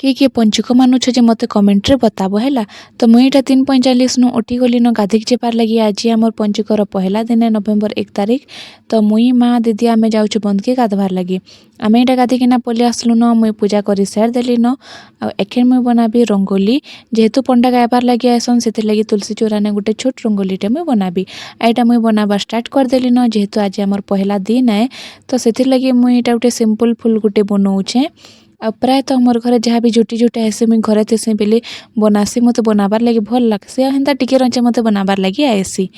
किए पंचुक मानुछ जे मते कमेंट रे बताबो हैला। तो मुई एटा 3:45 नु उठी गली न गाधिक जेपार लगी। आज हमर पंचुकर पहला दिन है नवेम्बर 1 तारीख। तो मुई माँ दीदी आमे जाउछु बंद के गाधवार लगी। आमे एटा गाधी किना पलि आसलु न मुई पूजा करी सार देली न। आ एखेन मुई बनाबी रंगोली जेहेतु पंडा गायबार लगी आसन सेति लगी तुलसी चूरा ने गुटे छोट रंगोलीटे मुई बनाबी। एटा मुई बनाबा स्टार्ट कर देली न जेहेतु आज हमर पहला दिन है। तो सेति लगी मुई एटा गुटे सिंपल फुल गुटे बनौछे। आ प्राय तो मोर घरे जहाँ भी झुटी झुटी आसे मुई घरे तेसे बेले बनासी मते बनाबार लगी भल लागसी। आ हेन्ता टिके रंचे मते बनाबार लगी आएसी।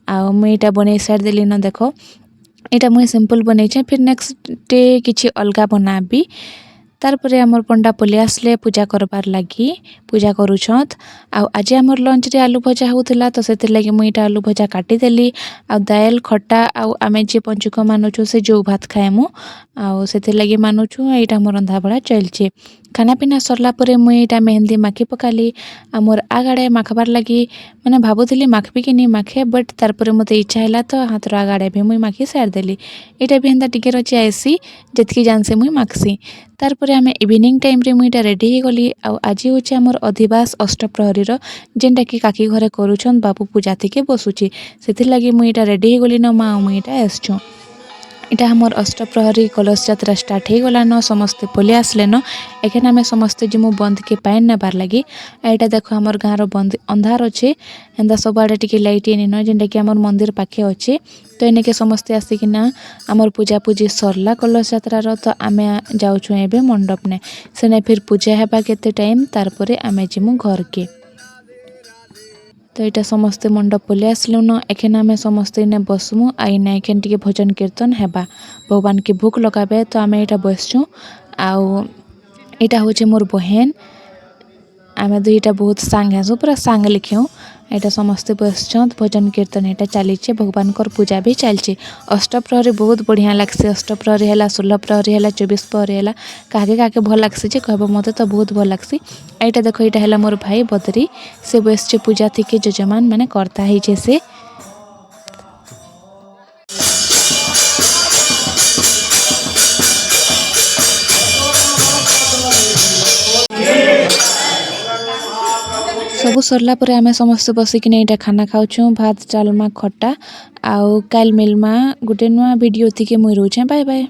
आ मुई एटा बनै सार देली न देखो एटा मुई सिंपल बनैछे। फिर नेक्स्ट डे किछि अलगा बनाबी। तार परे हमर पंडा पलि आसले पूजा करबार लगी पूजा करूछत। आ आज हमर लंच रे आलू भजा होउथिला तो सेति लगी मुई एटा आलू भजा काटी देली। आ दाल खट्टा आ आमे जे पंचुक मानुछु से जो भात खाएमु आ सेति लगी मानुछु। एटा मोर रंधा बड़ा चलछे। खाना पीना सरला परे मुई एटा मेहंदी माखी पकाली। आ मोर आगाड़े माखबार लगी माने भाबुथिली माखबी कि नी माखे बट तार परे मते इच्छा हैला तो हाथर आगाड़े भी मुई माखी सार देली। एटा भी हेन्ता टिके रचे आइसी जेतकी जानसे मुई माखसी। तार परे आमे इवनिंग टाइम रे मुई एटा रेडी हे गली। आ आज होचे हमर अधिवास अष्टप्रहरी रो जेनटा कि काकी घरे करूछन बाबू पूजा थिके बसुची। सेति लगी मुई एटा रेडी हे गली न माँ मुई एटा आसछु। एटा हमर अष्टप्रहरी कलश यात्रा स्टार्ट हे गला न समस्ते पलि आसले न। एखेन आमे समस्ते जिमु बंद के पाइन नेबार लगी। एटा देखो हमर गाँ रो बंद अंधार अच्छे हेन्ता सब आड़े टिके लाइट एनी न जेनटा कि हमर मंदिर पाखे अच्छे। तो एनेके समस्ते आसिकिना हमर पूजा पूजी सरला कलश यात्रा रो। तो आमे जाउछु एबे मंडप ने सेने फिर पूजा हेबा केते टाइम तार परे आमे जिमु घर के। तो यहाँ समस्ते मंडप पलि आसलु न। एखेन आमे समस्ते इने बसमु आ इने एखेन टिके भजन कीर्तन हेबा भगवान के भोग लगाबे। तो आमे एटा बसछु। आउ एटा होचे मोर बहन आमे दुईटा बहुत सांग हेसु पूरा सांग लिखेउ। एटा समस्ते बसछत भजन कीर्तन एटा चलीछे भगवान कर पूजा भी चलछे। अष्टप्रहरी बहुत बढ़िया लागसे। अष्टप्रहरी हैला 16 प्रहरी हैला 24 प्रहरी हैला काके काके भल लागसे जे कहबो मते तो बहुत भल लागसी। एटा देखो एटा हैला मोर भाई बदरी से बसछे पूजा थिके जजमान माने करता हिचे से। सबु सरला परे आमे समस्त बसिकिने एटा खाना खाउछु भात डालमा खट्टा। आउ काल मिलमा गुटे नुआ वीडियो थिके मुई रोचे बाय बाय।